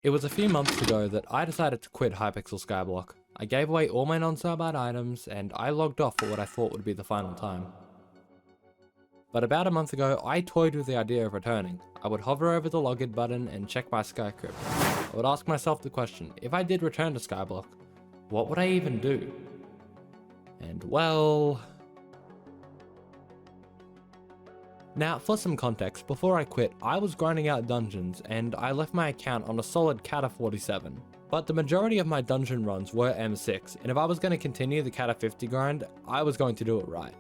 It was a few months ago that I decided to quit Hypixel Skyblock. I gave away all my non-Starbite items and I logged off for what I thought would be the final time. But about a month ago, I toyed with the idea of returning. I would hover over the login button and check my Skycrypt. I would ask myself the question, if I did return to Skyblock, what would I even do? And well... Now, for some context, before I quit, I was grinding out dungeons, and I left my account on a solid Kata 47. But the majority of my dungeon runs were M6, and if I was going to continue the Kata 50 grind, I was going to do it right.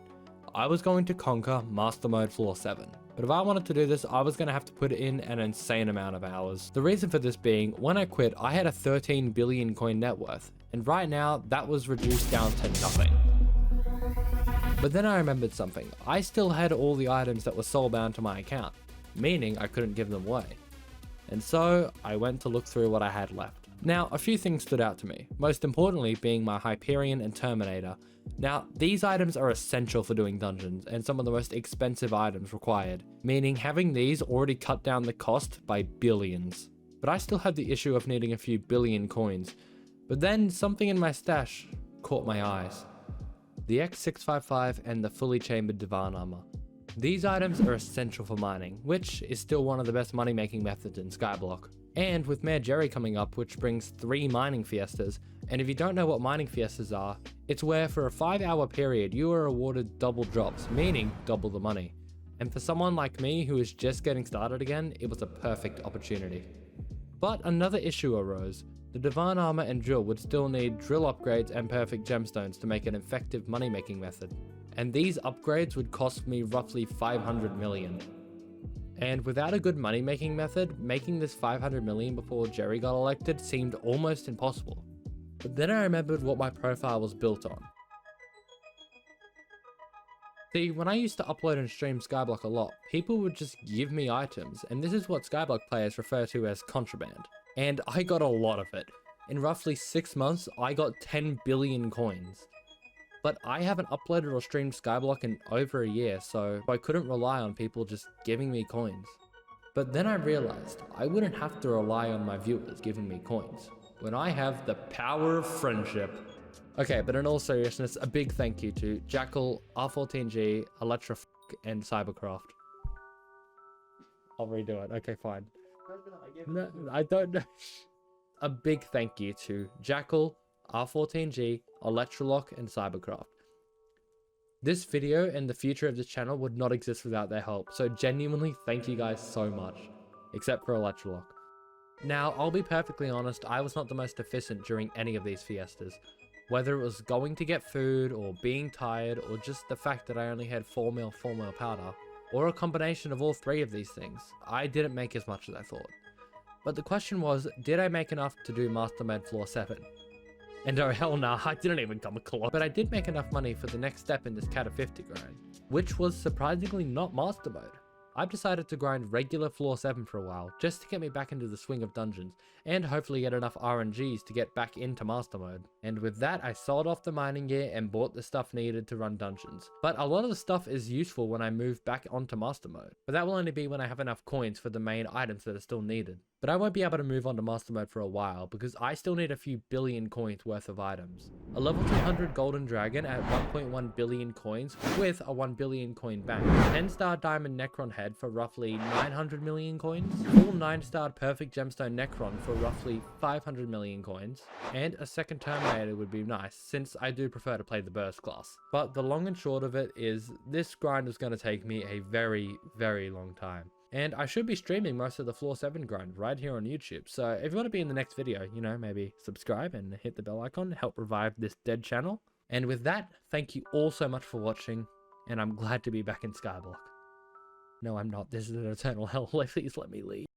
I was going to conquer Master Mode Floor 7. But if I wanted to do this, I was going to have to put in an insane amount of hours. The reason for this being, when I quit, I had a 13 billion coin net worth, and right now, that was reduced down to nothing. But then I remembered something. I still had all the items that were soulbound to my account, meaning I couldn't give them away. And so I went to look through what I had left. Now, a few things stood out to me, most importantly being my Hyperion and Terminator. Now, these items are essential for doing dungeons and some of the most expensive items required, meaning having these already cut down the cost by billions. But I still had the issue of needing a few billion coins. But then something in my stash caught my eyes. The X655 and the fully chambered Divan Armor. These items are essential for mining, which is still one of the best money making methods in Skyblock. And with Mayor Jerry coming up, which brings 3 mining fiestas, and if you don't know what mining fiestas are, it's where for a 5-hour period you are awarded double drops, meaning double the money. And for someone like me who is just getting started again, it was a perfect opportunity. But another issue arose. The Divan Armor and Drill would still need drill upgrades and perfect gemstones to make an effective money making method. And these upgrades would cost me roughly 500 million. And without a good money making method, making this 500 million before Jerry got elected seemed almost impossible. But then I remembered what my profile was built on. See, when I used to upload and stream Skyblock a lot, people would just give me items, and this is what Skyblock players refer to as contraband. And I got a lot of it. In roughly 6 months, I got 10 billion coins. But I haven't uploaded or streamed Skyblock in over a year, so I couldn't rely on people just giving me coins. But then I realized I wouldn't have to rely on my viewers giving me coins, when I have the power of friendship. Okay, but in all seriousness, a big thank you to Jackal, R14G, Electra and Cybercraft. I'll redo it, okay fine. No, I don't know. A big thank you to Jackal, R14G, Electrolock, and Cybercraft. This video and the future of this channel would not exist without their help, so genuinely thank you guys so much. Except for Electrolock. Now, I'll be perfectly honest, I was not the most efficient during any of these fiestas. Whether it was going to get food, or being tired, or just the fact that I only had 4 mil powder, or a combination of all 3 of these things, I didn't make as much as I thought. But the question was, did I make enough to do Master Mode Floor 7? And oh hell nah, I didn't even come close. But I did make enough money for the next step in this Kata 50 grind, which was surprisingly not Master Mode. I've decided to grind regular Floor 7 for a while, just to get me back into the swing of dungeons, and hopefully get enough RNGs to get back into Master Mode. And with that, I sold off the mining gear and bought the stuff needed to run dungeons. But a lot of the stuff is useful when I move back onto Master Mode, but that will only be when I have enough coins for the main items that are still needed. But I won't be able to move on to Master Mode for a while, because I still need a few billion coins worth of items. A level 200 golden dragon at 1.1 billion coins with a 1 billion coin bank. 10-star diamond Necron head for roughly 900 million coins. Full 9-star perfect gemstone Necron for roughly 500 million coins. And a second Terminator would be nice, since I do prefer to play the burst class. But the long and short of it is, this grind is going to take me a very, very long time. And I should be streaming most of the Floor 7 grind right here on YouTube, so if you want to be in the next video, you know, maybe subscribe and hit the bell icon, help revive this dead channel. And with that, thank you all so much for watching, and I'm glad to be back in Skyblock. No, I'm not. This is an eternal hell. Please let me leave.